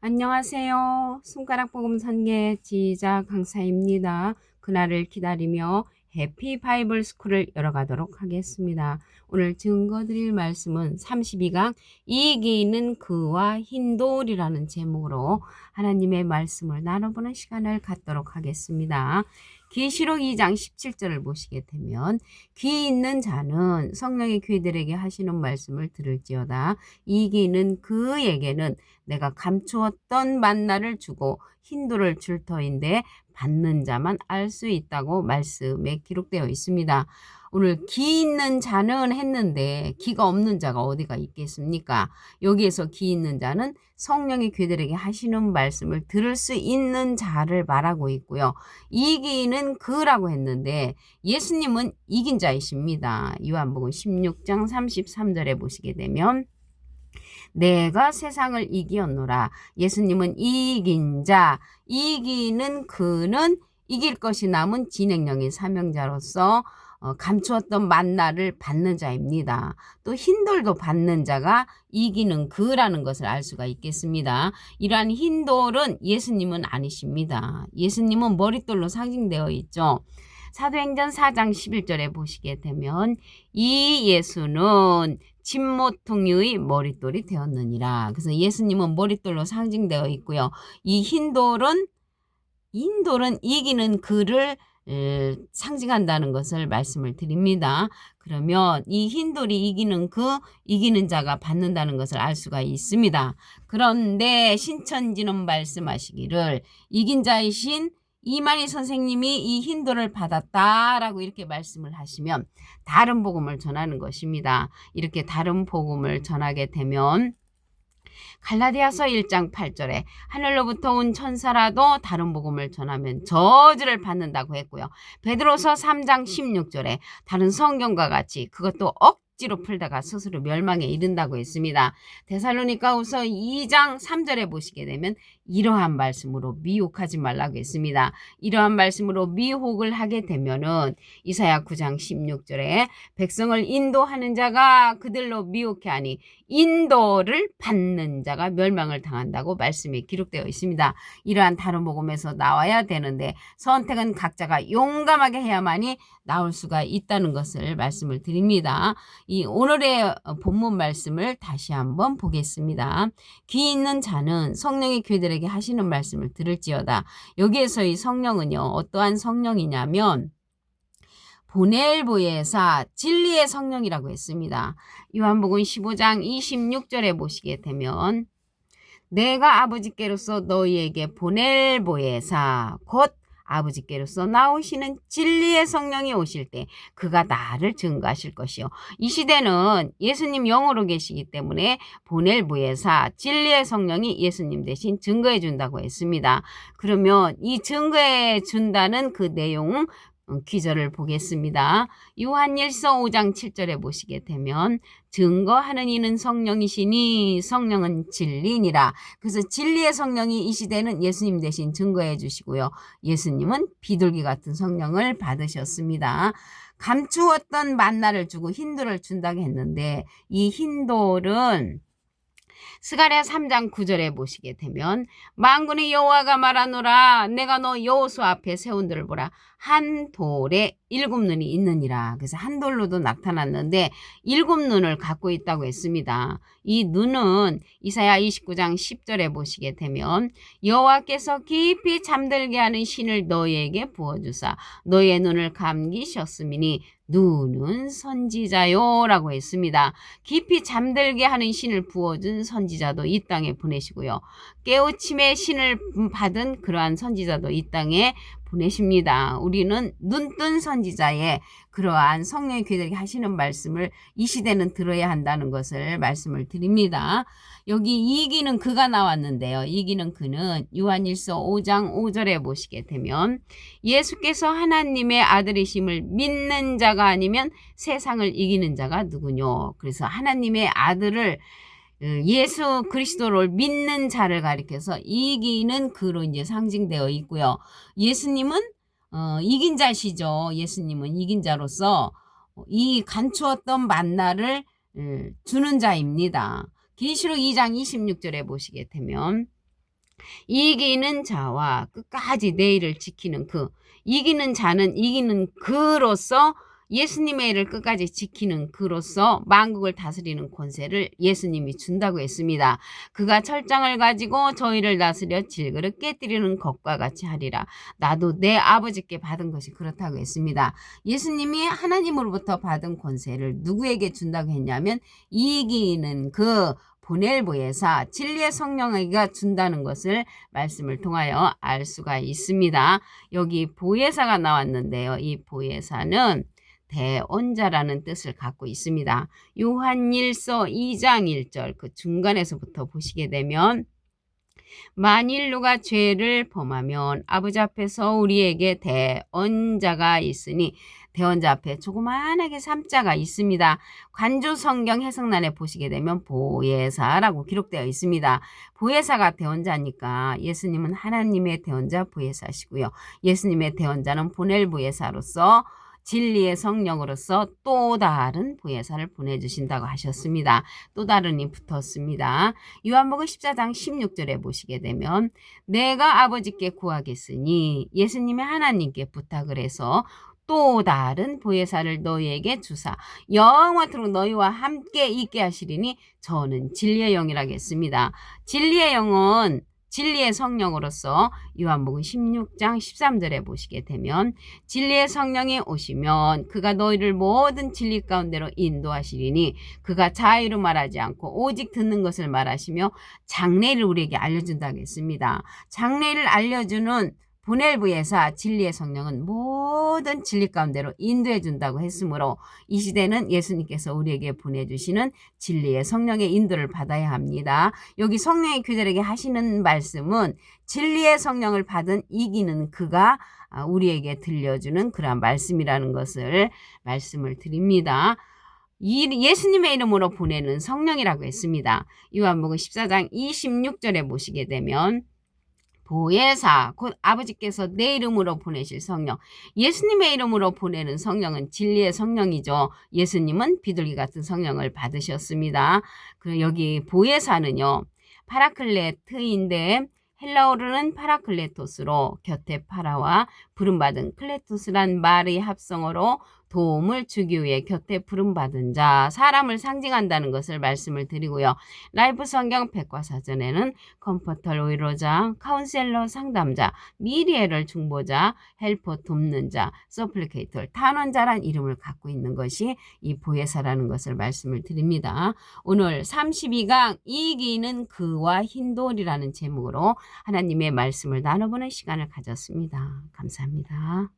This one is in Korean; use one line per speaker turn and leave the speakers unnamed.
안녕하세요. 손가락 복음 선계 지휘자 강사입니다. 그날을 기다리며 해피 바이블 스쿨을 열어가도록 하겠습니다. 오늘 증거드릴 말씀은 32강 이기는 그와 힌돌이라는 제목으로 하나님의 말씀을 나눠보는 시간을 갖도록 하겠습니다. 계시록 2장 17절을 보시게 되면 귀 있는 자는 성령의 귀들에게 하시는 말씀을 들을지어다. 이기는 그에게는 내가 감추었던 만나를 주고 힌도를 줄 터인데 받는 자만 알 수 있다고 말씀에 기록되어 있습니다. 오늘 기 있는 자는 했는데 기가 없는 자가 어디가 있겠습니까? 여기에서 기 있는 자는 성령의 귀들에게 하시는 말씀을 들을 수 있는 자를 말하고 있고요. 이기는 그라고 했는데 예수님은 이긴 자이십니다. 요한복음 16장 33절에 보시게 되면 내가 세상을 이기었노라. 예수님은 이긴 자, 이기는 그는 이길 것이 남은 진행령의 사명자로서 감추었던 만나를 받는 자입니다. 또 흰돌도 받는 자가 이기는 그라는 것을 알 수가 있겠습니다. 이러한 흰돌은 예수님은 아니십니다. 예수님은 머릿돌로 상징되어 있죠. 사도행전 4장 11절에 보시게 되면 이 예수는 진모퉁이의 머릿돌이 되었느니라. 그래서 예수님은 머릿돌로 상징되어 있고요. 이 흰돌은 이기는 그를 상징한다는 것을 말씀을 드립니다. 그러면 이 흰돌이 이기는 자가 받는다는 것을 알 수가 있습니다. 그런데 신천지는 말씀하시기를 이긴 자이신 이만희 선생님이 이 흰돌을 받았다라고 이렇게 말씀을 하시면 다른 복음을 전하는 것입니다. 이렇게 다른 복음을 전하게 되면 갈라디아서 1장 8절에 하늘로부터 온 천사라도 다른 복음을 전하면 저주를 받는다고 했고요. 베드로서 3장 16절에 다른 성경과 같이 그것도 억지로 풀다가 스스로 멸망에 이른다고 했습니다. 데살로니가후서 2장 3절에 보시게 되면 이러한 말씀으로 미혹하지 말라고 했습니다. 이러한 말씀으로 미혹을 하게 되면은 이사야 9장 16절에 백성을 인도하는 자가 그들로 미혹해 하니 인도를 받는 자가 멸망을 당한다고 말씀이 기록되어 있습니다. 이러한 다른 복음에서 나와야 되는데 선택은 각자가 용감하게 해야만이 나올 수가 있다는 것을 말씀을 드립니다. 이 오늘의 본문 말씀을 다시 한번 보겠습니다. 귀 있는 자는 성령의 귀들에게 하시는 말씀을 들을지어다. 여기에서 이 성령은요, 어떠한 성령이냐면 보넬보혜사 진리의 성령이라고 했습니다. 요한복음 15장 26절에 보시게 되면 내가 아버지께로서 너희에게 보넬보혜사 곧 아버지께로서 나오시는 진리의 성령이 오실 때 그가 나를 증거하실 것이요. 이 시대는 예수님 영으로 계시기 때문에 보넬보혜사 진리의 성령이 예수님 대신 증거해 준다고 했습니다. 그러면 이 증거해 준다는 그 내용 기절을 보겠습니다. 요한일서 5장 7절에 보시게 되면 증거하는 이는 성령이시니 성령은 진리니라. 그래서 진리의 성령이 이 시대는 예수님 대신 증거해 주시고요. 예수님은 비둘기 같은 성령을 받으셨습니다. 감추었던 만나를 주고 흰돌을 준다고 했는데 이 흰돌은 스가랴 3장 9절에 보시게 되면 만군의 여호와가 말하노라 내가 너 여호수 앞에 세운 들을 보라 한 돌에 7눈이 있느니라. 그래서 한 돌로도 나타났는데 7눈을 갖고 있다고 했습니다. 이 눈은 이사야 29장 10절에 보시게 되면 여호와께서 깊이 잠들게 하는 신을 너희에게 부어주사 너희의 눈을 감기셨음이니 눈은 선지자요 라고 했습니다. 깊이 잠들게 하는 신을 부어준 선지자도 이 땅에 보내시고요. 깨우침의 신을 받은 그러한 선지자도 이 땅에 보내십니다. 우리는 눈뜬 선지자의 그러한 성령의 귀들에게 하시는 말씀을 이 시대는 들어야 한다는 것을 말씀을 드립니다. 여기 이기는 그가 나왔는데요. 이기는 그는 요한일서 5장 5절에 보시게 되면 예수께서 하나님의 아들이심을 믿는 자가 아니면 세상을 이기는 자가 누구뇨. 그래서 하나님의 아들을 예수 그리스도를 믿는 자를 가리켜서 이기는 그로 이제 상징되어 있고요. 예수님은 이긴 자시죠. 예수님은 이긴 자로서 이 감추었던 만나를 주는 자입니다. 계시록 2장 26절에 보시게 되면 이기는 자와 끝까지 내일을 지키는 그, 이기는 자는 이기는 그로서 예수님의 일을 끝까지 지키는 그로서 만국을 다스리는 권세를 예수님이 준다고 했습니다. 그가 철장을 가지고 저희를 다스려 질그릇 깨뜨리는 것과 같이 하리라. 나도 내 아버지께 받은 것이 그렇다고 했습니다. 예수님이 하나님으로부터 받은 권세를 누구에게 준다고 했냐면 이기는 그 보낼 보혜사 진리의 성령에게 준다는 것을 말씀을 통하여 알 수가 있습니다. 여기 보혜사가 나왔는데요. 이 보혜사는 대언자라는 뜻을 갖고 있습니다. 요한일서 2장 1절 그 중간에서부터 보시게 되면 만일 누가 죄를 범하면 아버지 앞에서 우리에게 대언자가 있으니 대언자 앞에 조그만하게 삼자가 있습니다. 관조 성경 해석란에 보시게 되면 보혜사라고 기록되어 있습니다. 보혜사가 대언자니까 예수님은 하나님의 대언자 보혜사시고요. 예수님의 대언자는 보낼 보혜사로서 진리의 성령으로서 또 다른 보혜사를 보내주신다고 하셨습니다. 또 다른이 붙었습니다. 요한복음 14장 16절에 보시게 되면 내가 아버지께 구하겠으니 예수님의 하나님께 부탁을 해서 또 다른 보혜사를 너희에게 주사 영원토록 너희와 함께 있게 하시리니 저는 진리의 영이라고 했습니다. 진리의 영은 진리의 성령으로서 요한복음 16장 13절에 보시게 되면 진리의 성령이 오시면 그가 너희를 모든 진리 가운데로 인도하시리니 그가 자의로 말하지 않고 오직 듣는 것을 말하시며 장래를 우리에게 알려준다고 했습니다. 장래를 알려주는 보낼 보혜사 진리의 성령은 모든 진리 가운데로 인도해 준다고 했으므로 이 시대는 예수님께서 우리에게 보내주시는 진리의 성령의 인도를 받아야 합니다. 여기 성령의 교제에게 하시는 말씀은 진리의 성령을 받은 이기는 그가 우리에게 들려주는 그러한 말씀이라는 것을 말씀을 드립니다. 예수님의 이름으로 보내는 성령이라고 했습니다. 요한복음 14장 26절에 보시게 되면 보혜사 곧 아버지께서 내 이름으로 보내실 성령, 예수님의 이름으로 보내는 성령은 진리의 성령이죠. 예수님은 비둘기 같은 성령을 받으셨습니다. 그리고 여기 보혜사는요 파라클레트인데 헬라어로는 파라클레토스로 곁에 파라와 부름받은 클레토스란 말의 합성어로 도움을 주기 위해 곁에 부름받은 자, 사람을 상징한다는 것을 말씀을 드리고요. 라이프 성경 백과사전에는 컴포터 위로자, 카운셀러 상담자, 미리에럴 중보자, 헬퍼 돕는 자, 서플리케이터 탄원자란 이름을 갖고 있는 것이 이 보혜사라는 것을 말씀을 드립니다. 오늘 32강 이기는 그와 흰돌이라는 제목으로 하나님의 말씀을 나눠보는 시간을 가졌습니다. 감사합니다.